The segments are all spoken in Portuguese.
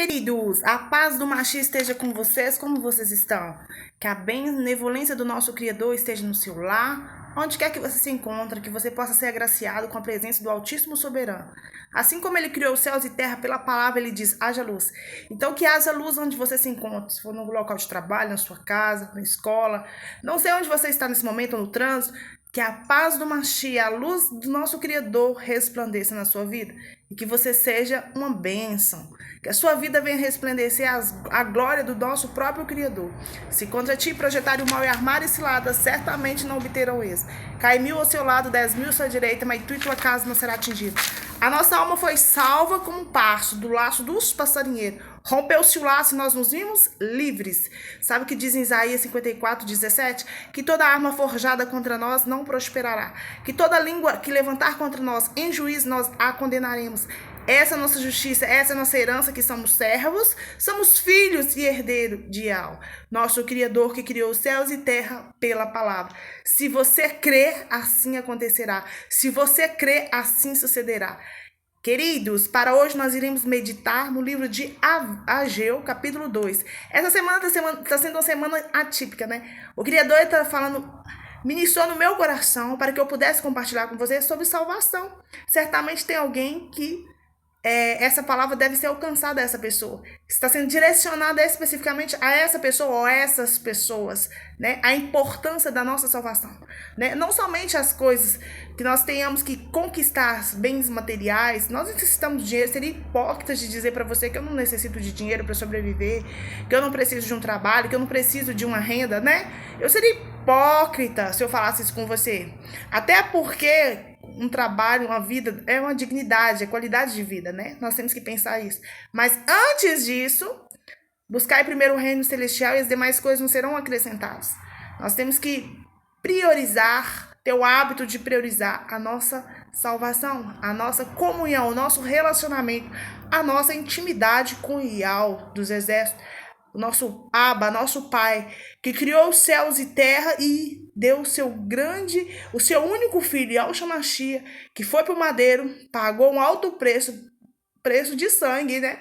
Queridos, a paz do Machia esteja com vocês, como vocês estão? Que a benevolência do nosso Criador esteja no seu lar, onde quer que você se encontre, que você possa ser agraciado com a presença do Altíssimo Soberano. Assim como Ele criou os céus e terra pela palavra, Ele diz, haja luz. Então que haja luz onde você se encontre, se for no local de trabalho, na sua casa, na escola, não sei onde você está nesse momento, ou no trânsito, que a paz do Machia, a luz do nosso Criador resplandeça na sua vida e que você seja uma bênção, que a sua vida venha resplandecer a glória do nosso próprio Criador. Se contra ti projetarem o mal e armarem ciladas, certamente não obterão êxito. Cai 1000 ao seu lado, 10.000 à sua direita, mas tu e tua casa não será atingida. A nossa alma foi salva como um passo do laço dos passarinheiros. Rompeu-se o laço e nós nos vimos livres. Sabe o que diz em Isaías 54:17? Que toda arma forjada contra nós não prosperará. Que toda língua que levantar contra nós em juízo nós a condenaremos. Essa é a nossa justiça, essa é a nossa herança, que somos servos, somos filhos e herdeiros de Yahweh, nosso Criador que criou os céus e terra pela palavra. Se você crer, assim acontecerá. Se você crer, assim sucederá. Queridos, para hoje nós iremos meditar no livro de Ageu, capítulo 2. Essa semana está sendo uma semana atípica, né? O Criador está falando, ministrou no meu coração para que eu pudesse compartilhar com vocês sobre salvação. Certamente tem alguém que essa palavra deve ser alcançada a essa pessoa. Está sendo direcionada especificamente a essa pessoa ou a essas pessoas, né? A importância da nossa salvação, né? Não somente as coisas que nós tenhamos que conquistar, bens materiais. Nós necessitamos de dinheiro. Seria hipócrita de dizer para você que eu não necessito de dinheiro para sobreviver, que eu não preciso de um trabalho, que eu não preciso de uma renda, né? Eu seria hipócrita se eu falasse isso com você. Até porque um trabalho, uma vida, é uma dignidade, é qualidade de vida, né? Nós temos que pensar isso. Mas antes disso, buscar primeiro o reino celestial e as demais coisas não serão acrescentadas. Nós temos que priorizar, ter o hábito de priorizar a nossa salvação, a nossa comunhão, o nosso relacionamento, a nossa intimidade com o Yahweh dos exércitos, o nosso Abba, nosso Pai, que criou os céus e terra e deu o seu único filho, Yahshua Mashiach, que foi para o madeiro, pagou um alto preço de sangue, né?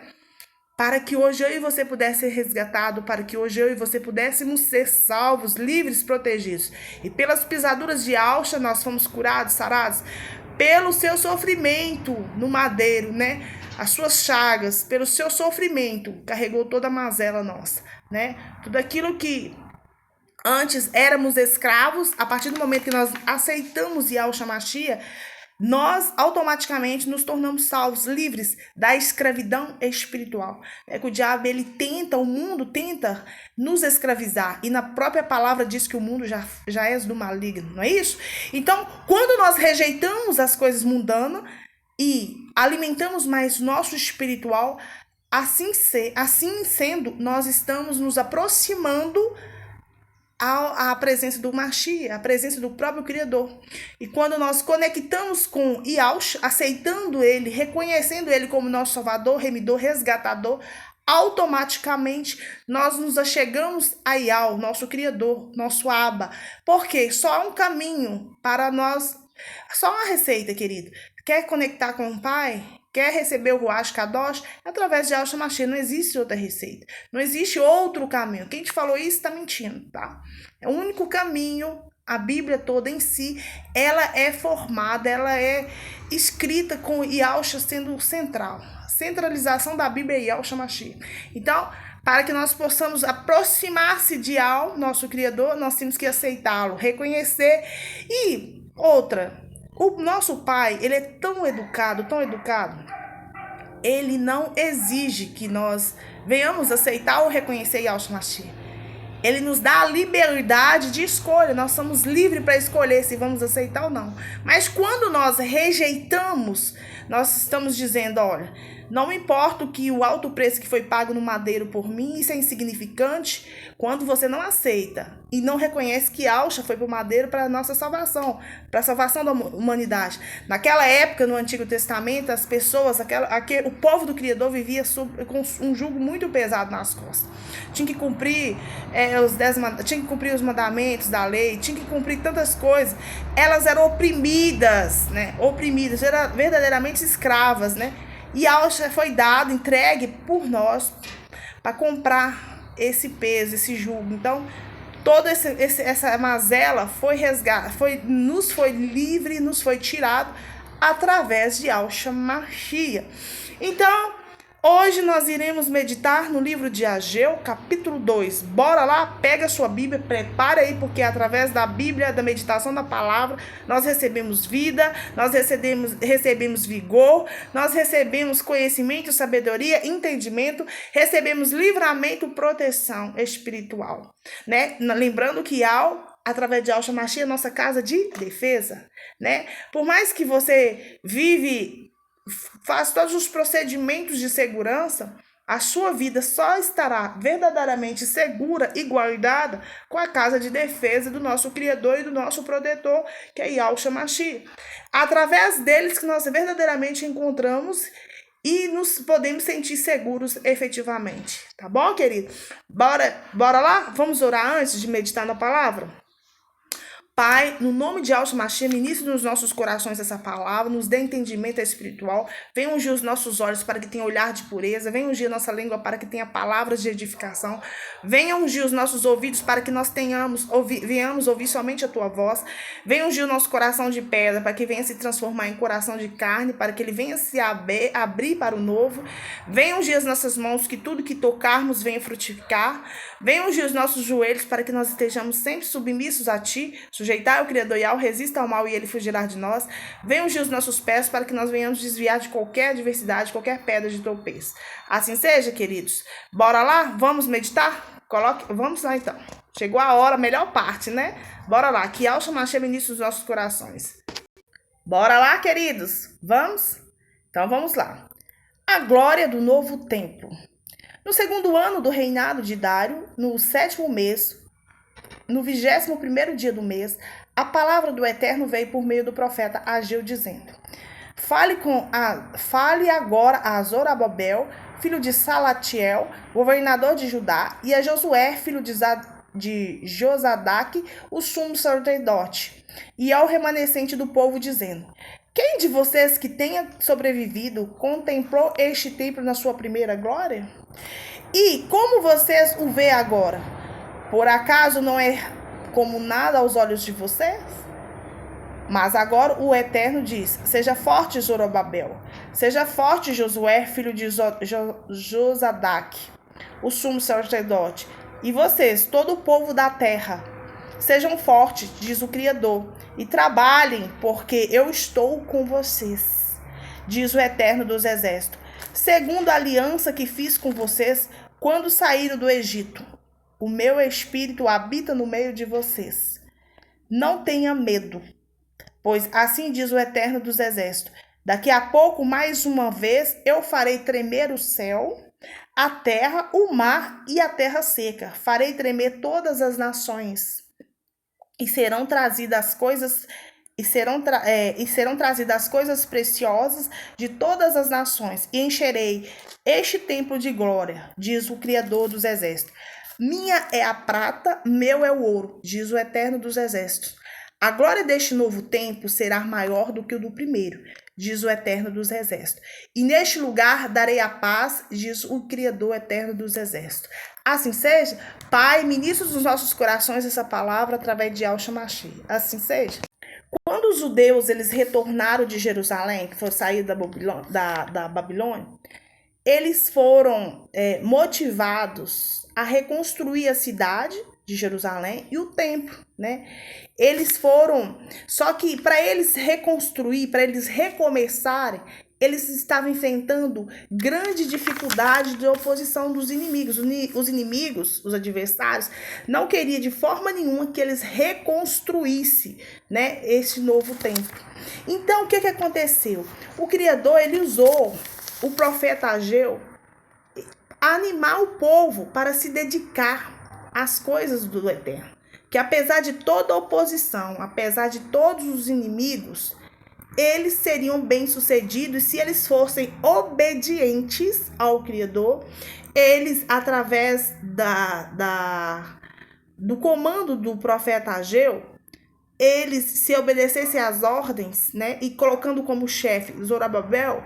Para que hoje eu e você pudesse ser resgatado, para que hoje eu e você pudéssemos ser salvos, livres, protegidos. E pelas pisaduras de Yahshua nós fomos curados, sarados, pelo seu sofrimento no madeiro, né? As suas chagas, pelo seu sofrimento, carregou toda a mazela nossa, né? Tudo aquilo que antes éramos escravos, a partir do momento que nós aceitamos Yahshua Mashiach, nós automaticamente nos tornamos salvos, livres da escravidão espiritual. É que o diabo, o mundo tenta nos escravizar. E na própria palavra diz que o mundo já é do maligno, não é isso? Então, quando nós rejeitamos as coisas mundanas e alimentamos mais nosso espiritual, assim sendo, nós estamos nos aproximando à presença do Mashiach, a presença do próprio Criador. E quando nós conectamos com Yahshua, aceitando Ele, reconhecendo Ele como nosso Salvador, Remidor, Resgatador, automaticamente nós nos achegamos a Yahweh, nosso Criador, nosso Abba. Porque só há um caminho para nós, só uma receita, querido. Quer conectar com o Pai? Quer receber o Ruach Kadosh? Através de Yahshua Mashiach. Não existe outra receita. Não existe outro caminho. Quem te falou isso está mentindo, tá? É o único caminho. A Bíblia toda em si, ela é formada, ela é escrita com Yahshua sendo central. A centralização da Bíblia é Yahshua Mashiach. Então, para que nós possamos aproximar-se de Yahweh, nosso Criador, nós temos que aceitá-lo, reconhecer. E outra, o nosso Pai, ele é tão educado, ele não exige que nós venhamos aceitar ou reconhecer Yahshua Mashiach. Ele nos dá a liberdade de escolha, nós somos livres para escolher se vamos aceitar ou não. Mas quando nós rejeitamos, nós estamos dizendo, olha, não importa que o alto preço que foi pago no madeiro por mim, isso é insignificante. Quando você não aceita e não reconhece que Yahshua foi para o madeiro para a nossa salvação, para a salvação da humanidade. Naquela época, no Antigo Testamento, as pessoas, o povo do Criador vivia com um jugo muito pesado nas costas. Tinha que cumprir os mandamentos da lei, tinha que cumprir tantas coisas. Elas eram oprimidas, né? Eram verdadeiramente escravas, né? E foi dado, entregue por nós para comprar esse peso, esse jugo. Então, toda essa mazela nos foi livre, nos foi tirado através de Yahshua Mashiach. Então, hoje nós iremos meditar no livro de Ageu, capítulo 2. Bora lá, pega a sua Bíblia, prepara aí, porque através da Bíblia, da meditação da palavra, nós recebemos vida, nós recebemos vigor, nós recebemos conhecimento, sabedoria, entendimento, recebemos livramento, proteção espiritual, né? Lembrando que através de Yahshua Mashiach, nossa casa de defesa, né? Por mais que você faz todos os procedimentos de segurança, a sua vida só estará verdadeiramente segura e guardada com a casa de defesa do nosso Criador e do nosso protetor, que é Yahshua Mashiach. Através deles que nós verdadeiramente encontramos e nos podemos sentir seguros efetivamente. Tá bom, querido? Bora lá? Vamos orar antes de meditar na palavra? Pai, no nome de Yahshua Mashiach, ministre nos nossos corações essa palavra, nos dê entendimento espiritual, venha ungir os nossos olhos para que tenha olhar de pureza, venha ungir a nossa língua para que tenha palavras de edificação, venha ungir os nossos ouvidos para que nós venhamos ouvir somente a tua voz, venha ungir o nosso coração de pedra para que venha se transformar em coração de carne, para que ele venha se abrir para o novo, venha ungir as nossas mãos, que tudo que tocarmos venha frutificar, venha ungir os nossos joelhos para que nós estejamos sempre submissos a ti, sujeitar o Criador Yahweh, resista ao mal e ele fugirá de nós. Venha ungir os nossos pés para que nós venhamos desviar de qualquer adversidade, qualquer pedra de tropeço. Assim seja, queridos. Bora lá? Vamos meditar? Vamos lá então. Chegou a hora, a melhor parte, né? Bora lá. Que Yahshua Mashiach ministre os nossos corações. Bora lá, queridos. Vamos? Então vamos lá. A glória do novo templo. No segundo ano do reinado de Dário, no 7º mês, no 21º dia do mês, a palavra do Eterno veio por meio do profeta Ageu, dizendo: Fale agora a Zorobabel, filho de Salatiel, governador de Judá, e a Josué, filho de Josadaque, o sumo sacerdote, e ao remanescente do povo, dizendo: Quem de vocês que tenha sobrevivido contemplou este templo na sua primeira glória? E como vocês o vê agora? Por acaso não é como nada aos olhos de vocês? Mas agora o Eterno diz: Seja forte, Zorobabel. Seja forte, Josué, filho de Josadaque, o sumo sacerdote. E vocês, todo o povo da terra, sejam fortes, diz o Criador, e trabalhem, porque eu estou com vocês, diz o Eterno dos Exércitos, segundo a aliança que fiz com vocês quando saíram do Egito. O meu espírito habita no meio de vocês. Não tenha medo, pois assim diz o Eterno dos Exércitos: Daqui a pouco, mais uma vez, eu farei tremer o céu, a terra, o mar e a terra seca. Farei tremer todas as nações, e serão trazidas as coisas preciosas de todas as nações, e encherei este templo de glória, diz o Criador dos Exércitos. Minha é a prata, meu é o ouro, diz o Eterno dos Exércitos. A glória deste novo templo será maior do que o do primeiro, diz o Eterno dos Exércitos. E neste lugar darei a paz, diz o Criador Eterno dos Exércitos. Assim seja, Pai, ministra nos nossos corações essa palavra através de Yahshua Mashiach. Assim seja. Quando os judeus eles retornaram de Jerusalém, que foi sair da Babilônia, eles foram motivados a reconstruir a cidade de Jerusalém e o templo, né? Eles foram, só que para eles reconstruir, para eles recomeçarem, eles estavam enfrentando grande dificuldade de oposição dos inimigos. Os inimigos, os adversários, não queriam de forma nenhuma que eles reconstruíssem, né, esse novo templo. Então, o que aconteceu? O Criador, ele usou o profeta Ageu a animar o povo para se dedicar às coisas do Eterno. Que apesar de toda oposição, apesar de todos os inimigos, eles seriam bem-sucedidos se eles fossem obedientes ao Criador. Eles, através do comando do profeta Ageu, eles se obedecessem às ordens, né, e colocando como chefe Zorobabel,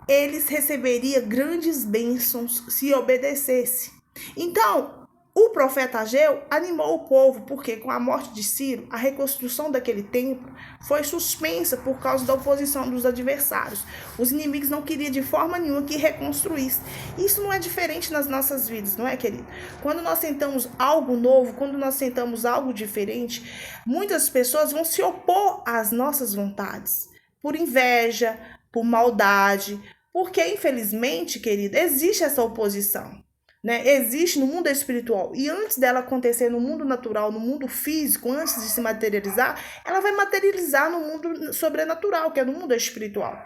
eles receberiam grandes bênçãos se obedecesse. Então, o profeta Ageu animou o povo, porque com a morte de Ciro, a reconstrução daquele templo foi suspensa por causa da oposição dos adversários. Os inimigos não queriam de forma nenhuma que reconstruísse. Isso não é diferente nas nossas vidas, não é, querido? Quando nós tentamos algo novo, quando nós tentamos algo diferente, muitas pessoas vão se opor às nossas vontades, por inveja, por maldade, porque, infelizmente, querida, existe essa oposição. Né? Existe no mundo espiritual, e antes dela acontecer no mundo natural, no mundo físico, antes de se materializar, ela vai materializar no mundo sobrenatural, que é no mundo espiritual.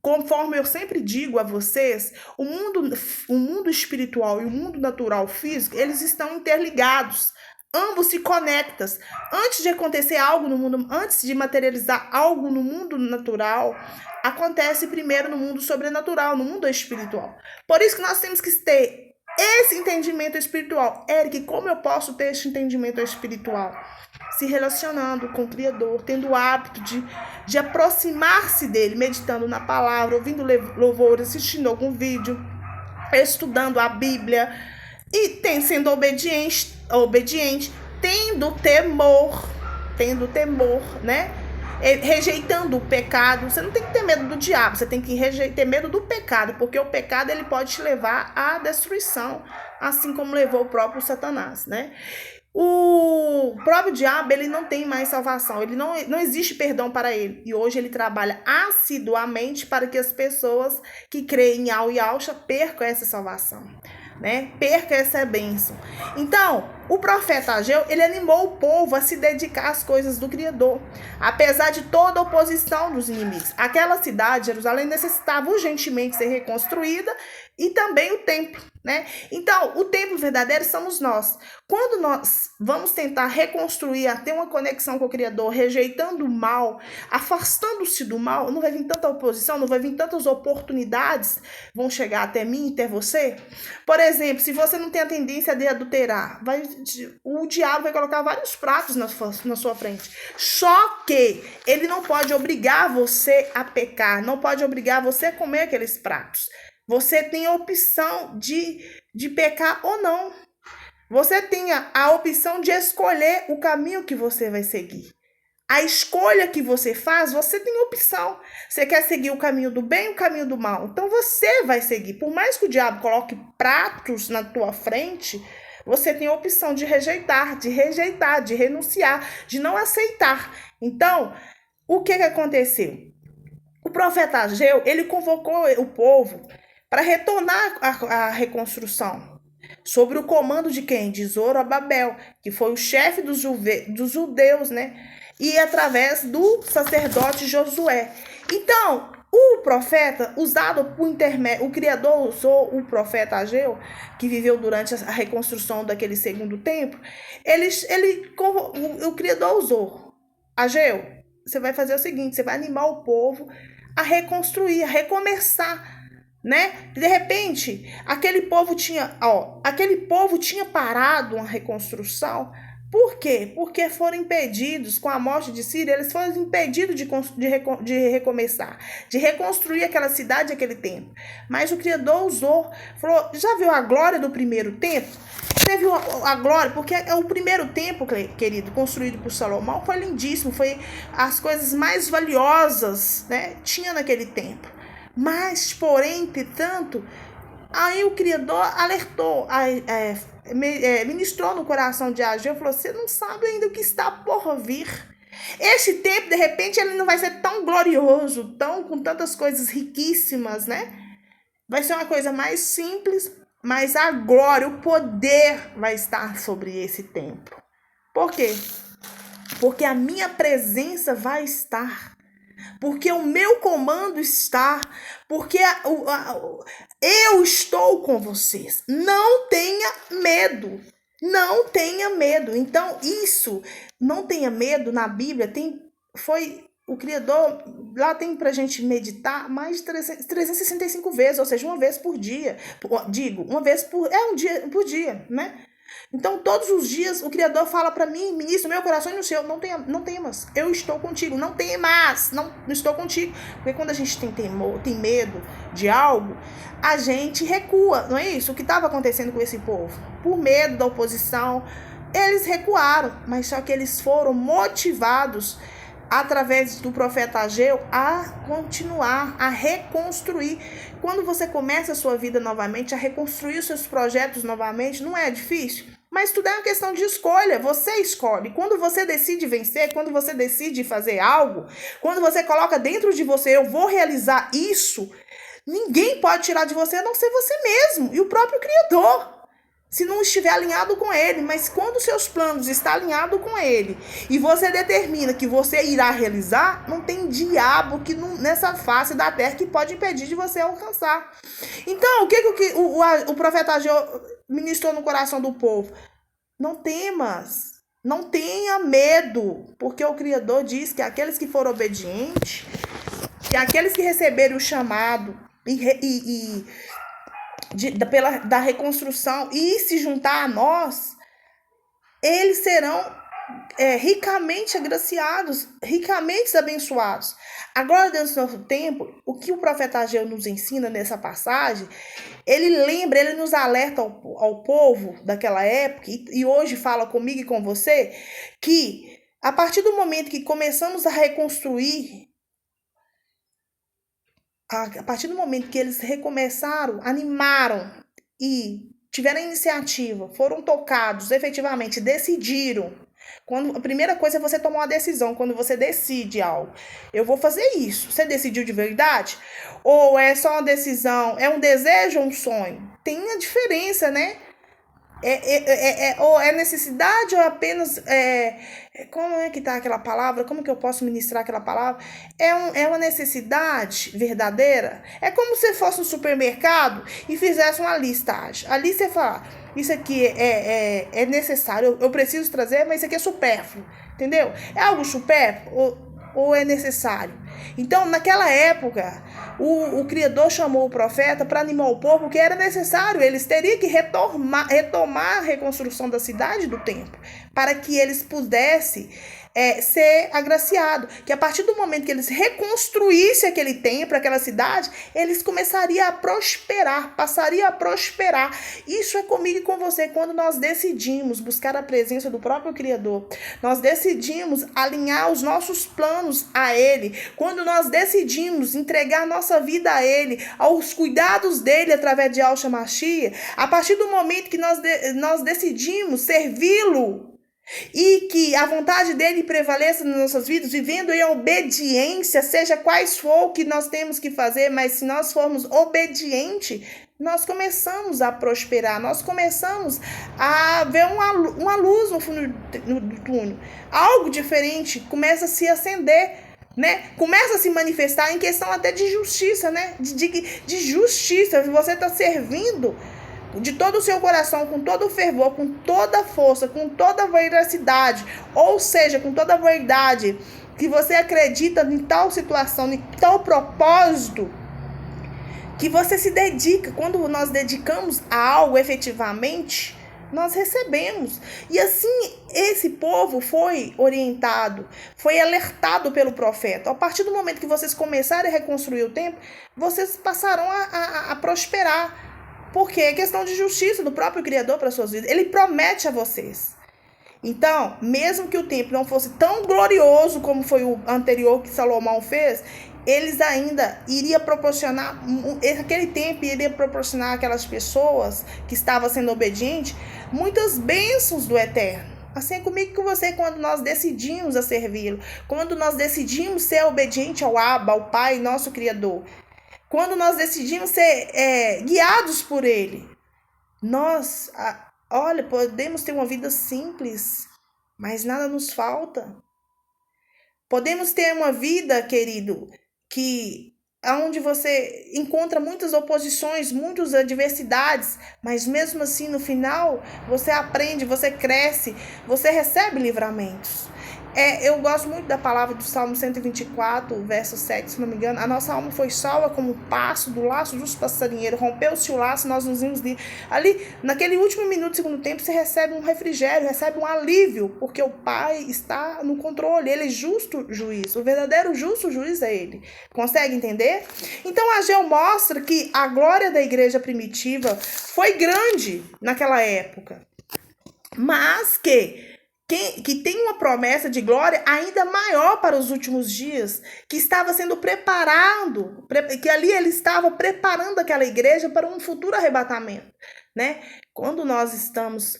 Conforme eu sempre digo a vocês, o mundo espiritual e o mundo natural físico, eles estão interligados. Ambos se conectam. Antes de acontecer algo no mundo, antes de materializar algo no mundo natural, acontece primeiro no mundo sobrenatural, no mundo espiritual. Por isso que nós temos que ter esse entendimento espiritual. Eric, como eu posso ter esse entendimento espiritual? Se relacionando com o Criador, tendo o hábito de aproximar-se dele, meditando na palavra, ouvindo louvor, assistindo algum vídeo, estudando a Bíblia e sendo obediente, tendo temor, né? Rejeitando o pecado. Você não tem que ter medo do diabo, você tem que ter medo do pecado, porque o pecado ele pode te levar à destruição, assim como levou o próprio Satanás, né? O próprio diabo, ele não tem mais salvação, ele não existe perdão para ele, e hoje ele trabalha assiduamente para que as pessoas que creem em Yahweh e Yahshua percam essa salvação, né? Perca essa bênção. Então, o profeta Ageu, ele animou o povo a se dedicar às coisas do Criador, apesar de toda a oposição dos inimigos. Aquela cidade, Jerusalém, necessitava urgentemente ser reconstruída, e também o templo, né? Então, o templo verdadeiro somos nós. Quando nós vamos tentar reconstruir, ter uma conexão com o Criador, rejeitando o mal, afastando-se do mal, não vai vir tanta oposição, não vai vir tantas oportunidades vão chegar até mim e até você. Por exemplo, se você não tem a tendência de adulterar, o diabo vai colocar vários pratos na sua frente. Só que ele não pode obrigar você a pecar, não pode obrigar você a comer aqueles pratos. Você tem a opção de pecar ou não. Você tem a opção de escolher o caminho que você vai seguir. A escolha que você faz, você tem opção. Você quer seguir o caminho do bem ou o caminho do mal? Então você vai seguir. Por mais que o diabo coloque pratos na tua frente, você tem a opção de rejeitar, de renunciar, de não aceitar. Então, o que aconteceu? O profeta Ageu, ele convocou o povo para retornar à reconstrução, sobre o comando de quem? De Zorobabel, que foi o chefe dos judeus, né? E através do sacerdote Josué. Então, o profeta, usado por intermédio, o Criador usou o profeta Ageu, que viveu durante a reconstrução daquele segundo templo, o Criador usou. Ageu, você vai fazer o seguinte, você vai animar o povo a reconstruir, a recomeçar, né? De repente, aquele povo tinha parado uma reconstrução. Por quê? Porque foram impedidos, com a morte de Ciro, eles foram impedidos de recomeçar, de reconstruir aquela cidade, aquele templo. Mas o Criador usou, falou, já viu a glória do primeiro templo? Você viu a glória? Porque o primeiro templo, querido, construído por Salomão, foi lindíssimo, foi as coisas mais valiosas, né? Tinha naquele templo. Mas, porém, entretanto, aí o Criador alertou, ministrou no coração de Ageu, falou, você não sabe ainda o que está por vir. Este tempo, de repente, ele não vai ser tão glorioso, com tantas coisas riquíssimas, né? Vai ser uma coisa mais simples, mas a glória, o poder vai estar sobre esse templo. Por quê? Porque a minha presença vai estar. Porque o meu comando está, porque eu estou com vocês. Não tenha medo, não tenha medo. Então isso, não tenha medo, na Bíblia o Criador, lá tem pra gente meditar mais de 365 vezes, ou seja, uma vez por dia. Digo, uma vez por dia, né? Então, todos os dias, o Criador fala para mim, ministro, meu coração e no seu, não temas, eu estou contigo, não temas, não estou contigo. Porque quando a gente tem temor, tem medo de algo, a gente recua, não é isso? O que estava acontecendo com esse povo? Por medo da oposição, eles recuaram, mas só que eles foram motivados através do profeta Ageu a continuar, a reconstruir. Quando você começa a sua vida novamente, a reconstruir os seus projetos novamente, não é difícil? Mas tudo é uma questão de escolha, você escolhe. Quando você decide vencer, quando você decide fazer algo, quando você coloca dentro de você, eu vou realizar isso, ninguém pode tirar de você a não ser você mesmo e o próprio Criador. Se não estiver alinhado com ele, mas quando seus planos estão alinhados com ele e você determina que você irá realizar, não tem diabo que nessa face da terra que pode impedir de você alcançar. Então, o que o profeta Ageu ministrou no coração do povo? Não temas, não tenha medo, porque o Criador diz que aqueles que foram obedientes, que aqueles que receberam o chamado da reconstrução e se juntar a nós, eles serão ricamente agraciados, ricamente abençoados. Agora, dentro do nosso tempo, o que o profeta Ageu nos ensina nessa passagem, ele nos alerta ao povo daquela época, e hoje fala comigo e com você, que a partir do momento que começamos a reconstruir, a partir do momento que eles recomeçaram, animaram e tiveram a iniciativa, foram tocados, efetivamente decidiram. A primeira coisa é você tomar uma decisão. Quando você decide algo, eu vou fazer isso. Você decidiu de verdade? Ou é só uma decisão, é um desejo ou um sonho? Tem a diferença, né? Ou é necessidade ou apenas... como é que tá aquela palavra? Como que eu posso ministrar aquela palavra? É uma necessidade verdadeira? É como se fosse um supermercado e fizesse uma listagem. Ali você fala, isso aqui é necessário, eu preciso trazer, mas isso aqui é supérfluo, entendeu? É algo supérfluo ou é necessário? Então, naquela época, o Criador chamou o profeta para animar o povo, que era necessário. Eles teriam que retomar a reconstrução da cidade do templo, para que eles pudessem ser agraciados. Que a partir do momento que eles reconstruíssem aquele templo, aquela cidade, eles começariam a prosperar, passariam a prosperar. Isso é comigo e com você. Quando nós decidimos buscar a presença do próprio Criador, nós decidimos alinhar os nossos planos a Ele, quando nós decidimos entregar nossa vida a Ele, aos cuidados dEle através de Yahshua Mashiach, a partir do momento que nós decidimos servi-lo, e que a vontade dele prevaleça nas nossas vidas, vivendo em obediência, seja quais for o que nós temos que fazer, mas se nós formos obedientes, nós começamos a prosperar, nós começamos a ver uma luz no fundo do túnel, algo diferente começa a se acender, né? Começa a se manifestar em questão até de justiça, né? De justiça, você está servindo de todo o seu coração, com todo o fervor, com toda a força, com toda a veracidade, ou seja, com toda a verdade, que você acredita em tal situação, em tal propósito, que você se dedica. Quando nós dedicamos a algo efetivamente, nós recebemos. E assim, esse povo foi orientado, foi alertado pelo profeta. A partir do momento que vocês começarem a reconstruir o templo, vocês passarão a prosperar. Porque é questão de justiça do próprio Criador para as suas vidas. Ele promete a vocês. Então, mesmo que o templo não fosse tão glorioso como foi o anterior que Salomão fez, eles ainda iriam proporcionar, aquele templo iria proporcionar àquelas pessoas que estavam sendo obedientes, muitas bênçãos do Eterno. Assim é comigo e com você, quando nós decidimos a servi-lo, quando nós decidimos ser obediente ao Abba, ao Pai, nosso Criador. Quando nós decidimos ser guiados por Ele, nós, podemos ter uma vida simples, mas nada nos falta. Podemos ter uma vida, querido, onde você encontra muitas oposições, muitas adversidades, mas mesmo assim, no final, você aprende, você cresce, você recebe livramentos. Eu gosto muito da palavra do Salmo 124, verso 7, se não me engano. A nossa alma foi salva como o passo do laço dos passarinheiros. Rompeu-se o laço, nós nos vimos ali, naquele último minuto do segundo tempo, você recebe um refrigério, recebe um alívio, porque o Pai está no controle. Ele é justo juiz. O verdadeiro justo juiz é ele. Consegue entender? Então, Ageu mostra que a glória da igreja primitiva foi grande naquela época, mas que tem uma promessa de glória ainda maior para os últimos dias, que estava sendo preparado, que ali ele estava preparando aquela igreja para um futuro arrebatamento, né? Quando nós estamos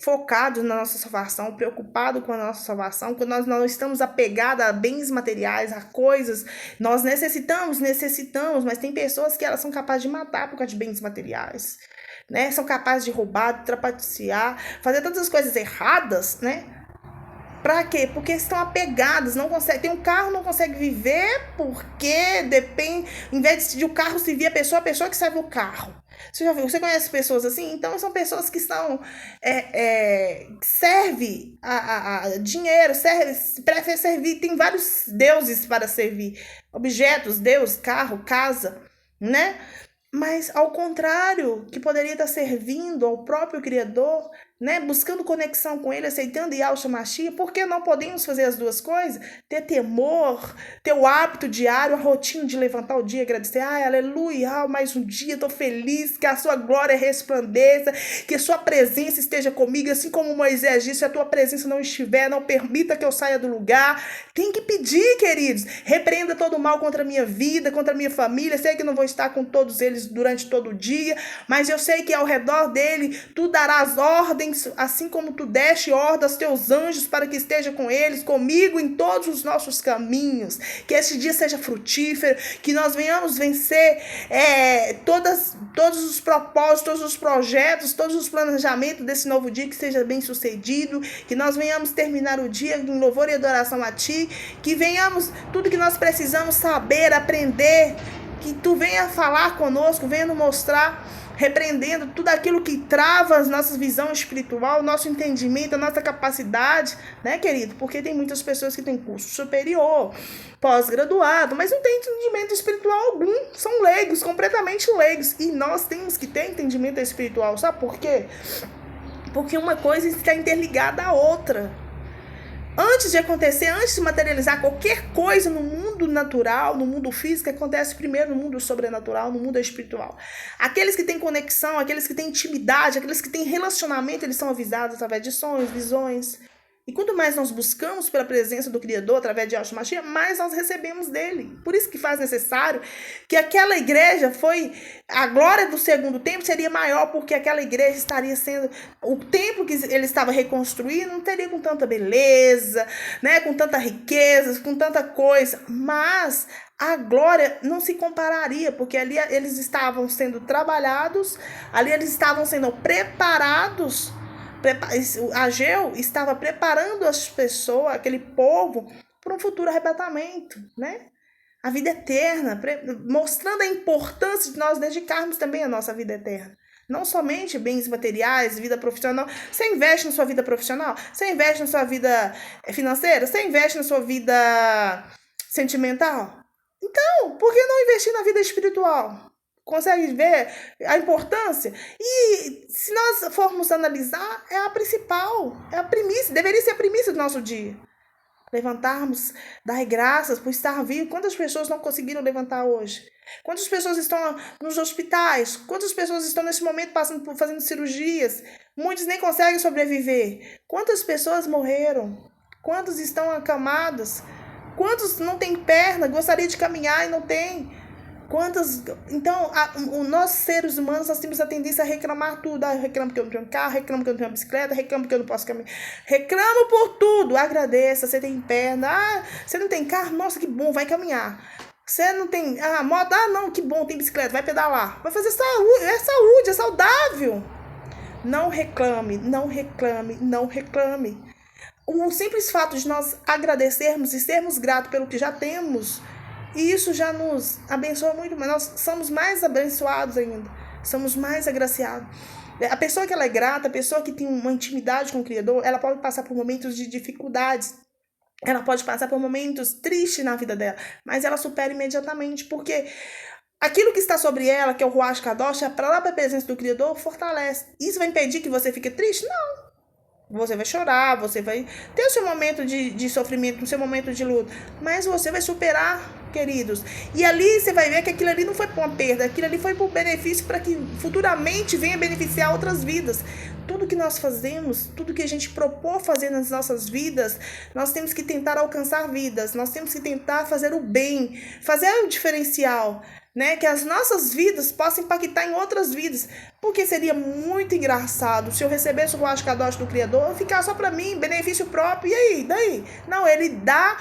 focados na nossa salvação, preocupados com a nossa salvação, quando nós não estamos apegados a bens materiais, a coisas, nós necessitamos, mas tem pessoas que elas são capazes de matar por causa de bens materiais, né? São capazes de roubar, de trapacear, fazer todas as coisas erradas, né? Pra quê? Porque estão apegados, não consegue, tem um carro, não consegue viver, porque depende, em vez de o carro servir a pessoa que serve o carro. Você já viu? Você conhece pessoas assim? Então são pessoas que estão serve a dinheiro, prefere servir, tem vários deuses para servir, objetos, Deus, carro, casa, né? Mas ao contrário, que poderia estar servindo ao próprio Criador, né? Buscando conexão com Ele, aceitando Yahshua Mashiach, por que não podemos fazer as duas coisas? Ter temor, ter o hábito diário, a rotina de levantar o dia e agradecer. Ai, aleluia, mais um dia, estou feliz, que a sua glória resplandeça, que a sua presença esteja comigo, assim como Moisés disse, se a tua presença não estiver, não permita que eu saia do lugar. Tem que pedir, queridos. Repreenda todo o mal contra a minha vida, contra a minha família. Sei que não vou estar com todos eles durante todo o dia, mas eu sei que ao redor dele tu darás ordens, assim como tu deste ordem aos teus anjos para que esteja com eles, comigo em todos os nossos caminhos. Que esse dia seja frutífero, que nós venhamos vencer todos os propósitos, todos os projetos, todos os planejamentos desse novo dia, que seja bem sucedido, que nós venhamos terminar o dia em louvor e adoração a Ti, que venhamos, tudo que nós precisamos saber, aprender, que Tu venha falar conosco, venha nos mostrar, repreendendo tudo aquilo que trava a nossa visão espiritual, o nosso entendimento, a nossa capacidade, né, querido? Porque tem muitas pessoas que têm curso superior, pós-graduado, mas não tem entendimento espiritual algum, são leigos, completamente leigos, e nós temos que ter entendimento espiritual, sabe por quê? Porque uma coisa está interligada à outra. Antes de acontecer, antes de materializar qualquer coisa no mundo natural, no mundo físico, acontece primeiro no mundo sobrenatural, no mundo espiritual. Aqueles que têm conexão, aqueles que têm intimidade, aqueles que têm relacionamento, eles são avisados através de sonhos, visões. E quanto mais nós buscamos pela presença do Criador através de Yahshua Mashiach, mais nós recebemos dele. Por isso que faz necessário que aquela igreja a glória do segundo templo seria maior, porque aquela igreja estaria sendo, o templo que ele estava reconstruindo não teria com tanta beleza, né, com tanta riqueza, com tanta coisa, mas a glória não se compararia, porque ali eles estavam sendo trabalhados, ali eles estavam sendo preparados. Ageu estava preparando as pessoas, aquele povo, para um futuro arrebatamento, né? A vida eterna, mostrando a importância de nós dedicarmos também a nossa vida eterna. Não somente bens materiais, vida profissional. Você investe na sua vida profissional? Você investe na sua vida financeira? Você investe na sua vida sentimental? Então, por que não investir na vida espiritual? Consegue ver a importância? E se nós formos analisar, é a principal, é a primícia, deveria ser a primícia do nosso dia. Levantarmos, dar graças por estar vivo. Quantas pessoas não conseguiram levantar hoje? Quantas pessoas estão nos hospitais? Quantas pessoas estão nesse momento fazendo cirurgias? Muitos nem conseguem sobreviver. Quantas pessoas morreram? Quantos estão acamados? Quantos não têm perna, gostaria de caminhar e não tem? Então, nós seres humanos, nós temos a tendência a reclamar tudo. Eu reclamo que eu não tenho carro, reclamo que eu não tenho bicicleta, reclamo que eu não posso caminhar. Reclamo por tudo. Agradeça, você tem perna. Você não tem carro? Nossa, que bom, vai caminhar. Você não tem moto? Não, que bom, tem bicicleta, vai pedalar. Vai fazer saúde, é saudável. Não reclame, não reclame, não reclame. O simples fato de nós agradecermos e sermos gratos pelo que já temos, e isso já nos abençoa muito, mas nós somos mais abençoados ainda, somos mais agraciados. A pessoa que ela é grata, a pessoa que tem uma intimidade com o Criador, ela pode passar por momentos de dificuldades, Ela pode passar por momentos tristes na vida dela, mas ela supera imediatamente, porque aquilo que está sobre ela, que é o Ruach Kadosh, a própria presença do Criador, fortalece. Isso vai impedir que você fique triste? Não. Você vai chorar, você vai ter o seu momento de sofrimento, o seu momento de luta, mas você vai superar, queridos. E ali você vai ver que aquilo ali não foi por uma perda, aquilo ali foi por benefício para que futuramente venha beneficiar outras vidas. Tudo que nós fazemos, tudo que a gente propor fazer nas nossas vidas, nós temos que tentar alcançar vidas, nós temos que tentar fazer o bem, fazer o diferencial, né? Que as nossas vidas possam impactar em outras vidas. Porque seria muito engraçado se eu recebesse o Ruach Kadosh do Criador, ficar só para mim, benefício próprio, e aí? Daí? Não, ele dá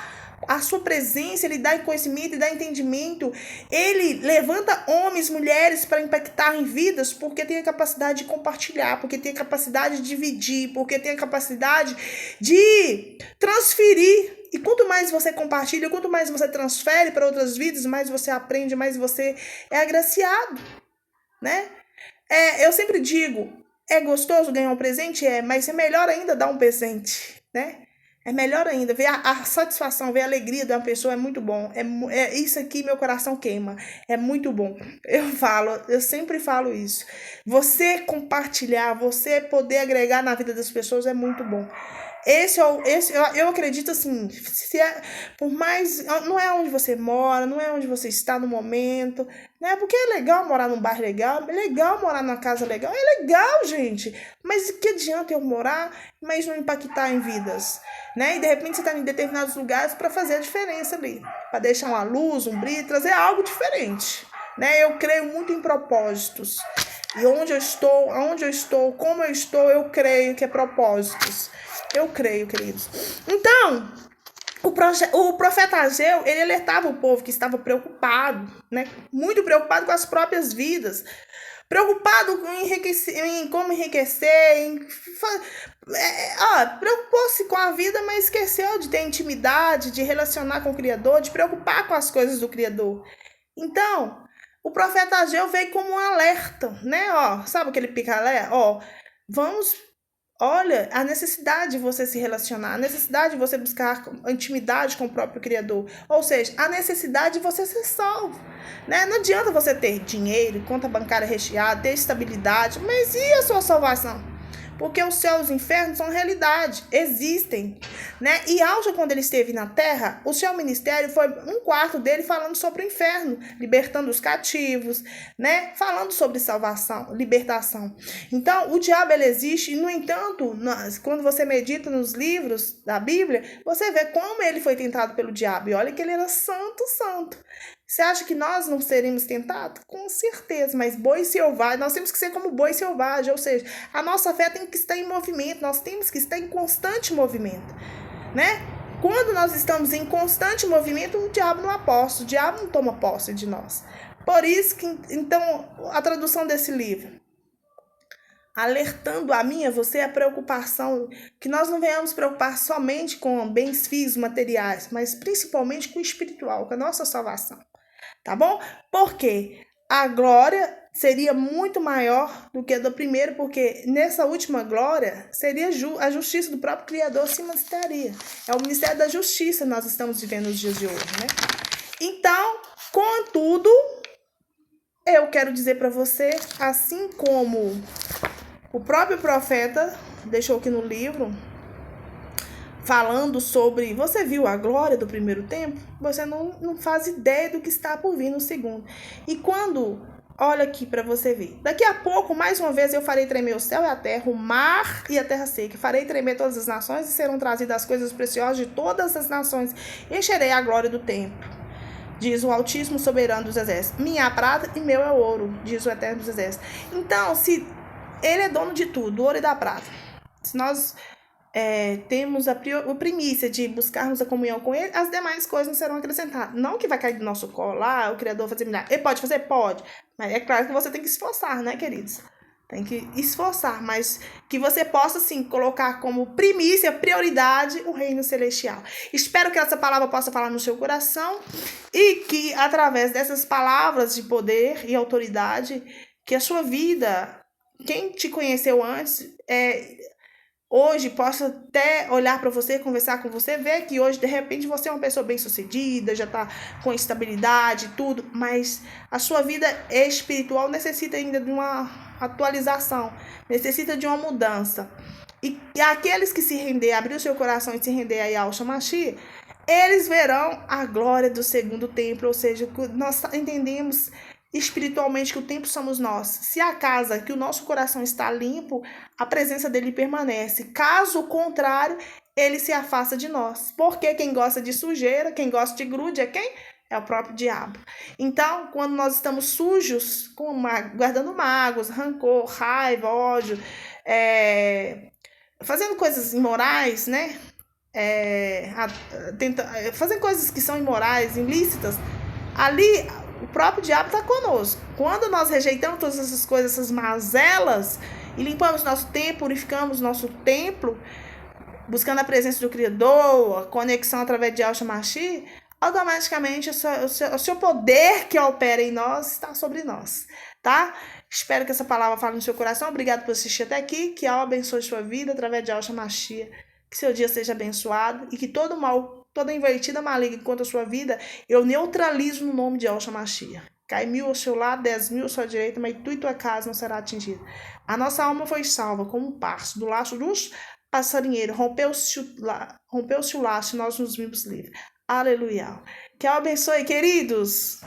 a sua presença, ele dá conhecimento, ele dá entendimento, ele levanta homens, mulheres para impactar em vidas, porque tem a capacidade de compartilhar, porque tem a capacidade de dividir, porque tem a capacidade de transferir. E quanto mais você compartilha, quanto mais você transfere para outras vidas, mais você aprende, mais você é agraciado, né? Eu sempre digo, é gostoso ganhar um presente? Mas é melhor ainda dar um presente, né? É melhor ainda, ver a satisfação, ver a alegria de uma pessoa é muito bom. Isso aqui, meu coração queima. É muito bom. Eu sempre falo isso. Você compartilhar, você poder agregar na vida das pessoas é muito bom. Eu acredito assim, por mais, não é onde você mora, não é onde você está no momento, né? Porque é legal morar num bairro legal, é legal morar numa casa legal, é legal, gente. Mas que adianta eu morar, mas não impactar em vidas, né? E de repente você está em determinados lugares para fazer a diferença ali, para deixar uma luz, um brilho, trazer algo diferente, né? Eu creio muito em propósitos. E onde eu estou, como eu estou, eu creio que é propósitos. Eu creio, queridos. Então, o profeta Ageu, ele alertava o povo que estava preocupado, né? Muito preocupado com as próprias vidas. Preocupado em como enriquecer, preocupou-se com a vida, mas esqueceu de ter intimidade, de relacionar com o Criador, de preocupar com as coisas do Criador. Então, o profeta Ageu veio como um alerta, né? Sabe aquele picolé? Olha, a necessidade de você se relacionar, a necessidade de você buscar intimidade com o próprio Criador. Ou seja, a necessidade de você ser salvo, né? Não adianta você ter dinheiro, conta bancária recheada, ter estabilidade, mas e a sua salvação? Porque os céus e os infernos são realidade, existem, né? E Alja, quando ele esteve na terra, o seu ministério foi um quarto dele falando sobre o inferno, libertando os cativos, né? Falando sobre salvação, libertação. Então, o diabo, ele existe, e, no entanto, quando você medita nos livros da Bíblia, você vê como ele foi tentado pelo diabo. E olha que ele era santo, santo. Você acha que nós não seremos tentados? Com certeza, mas boi selvagem, nós temos que ser como boi selvagem, ou seja, a nossa fé tem que estar em movimento, nós temos que estar em constante movimento, né? Quando nós estamos em constante movimento, o diabo não aposta, o diabo não toma posse de nós. Por isso que, então, a tradução desse livro, alertando a mim e a você a preocupação, que nós não venhamos preocupar somente com bens físicos, materiais, mas principalmente com o espiritual, com a nossa salvação. Tá bom? Porque a glória seria muito maior do que a do primeiro, porque nessa última glória seria a justiça do próprio Criador se manifestaria. É o ministério da justiça que nós estamos vivendo nos dias de hoje, né? Então, contudo, eu quero dizer para você, assim como o próprio profeta deixou aqui no livro, falando sobre, você viu a glória do primeiro tempo? Você não faz ideia do que está por vir no segundo. E quando, olha aqui para você ver, daqui a pouco, mais uma vez, eu farei tremer o céu e a terra, o mar e a terra seca. Farei tremer todas as nações e serão trazidas as coisas preciosas de todas as nações. Encherei a glória do templo, diz o Altíssimo Soberano dos Exércitos. Minha prata e meu é ouro, diz o Eterno dos Exércitos. Então, se ele é dono de tudo, do ouro e da prata, se nós temos a primícia de buscarmos a comunhão com ele, as demais coisas não serão acrescentadas. Não que vai cair do nosso colo, o Criador fazer milagre. Ele pode fazer? Pode. Mas é claro que você tem que esforçar, né, queridos? Tem que esforçar, mas que você possa, sim, colocar como primícia, prioridade, o reino celestial. Espero que essa palavra possa falar no seu coração e que, através dessas palavras de poder e autoridade, que a sua vida, quem te conheceu antes, hoje possa até olhar para você, conversar com você, ver que hoje, de repente, você é uma pessoa bem-sucedida, já está com estabilidade e tudo, mas a sua vida espiritual necessita ainda de uma atualização, necessita de uma mudança. E aqueles que se render, abrir o seu coração e se render aí ao Shamashi, eles verão a glória do segundo templo, ou seja, nós entendemos espiritualmente que o templo somos nós. Se a casa, que o nosso coração está limpo, a presença dele permanece. Caso contrário, ele se afasta de nós. Porque quem gosta de sujeira, quem gosta de grude é quem? É o próprio diabo. Então, quando nós estamos sujos, guardando mágoas, rancor, raiva, ódio, fazendo coisas imorais, né? Fazendo coisas que são imorais, ilícitas, ali o próprio diabo está conosco. Quando nós rejeitamos todas essas coisas, essas mazelas, e limpamos nosso templo, purificamos nosso templo, buscando a presença do Criador, a conexão através de Al-Shamashi, automaticamente o seu poder que opera em nós está sobre nós, tá? Espero que essa palavra fale no seu coração. Obrigado por assistir até aqui. Que Allah abençoe sua vida através de Al-Shamashi. Que seu dia seja abençoado e que todo mal, toda invertida maligna contra a sua vida, eu neutralizo no nome de Al-Shamashi. Cai 1000 ao seu lado, 10.000 à sua direita, mas tu e tua casa não será atingida. A nossa alma foi salva como um passo do laço dos passarinheiros. Rompeu-se o laço e nós nos vimos livres. Aleluia. Que Allah abençoe, queridos.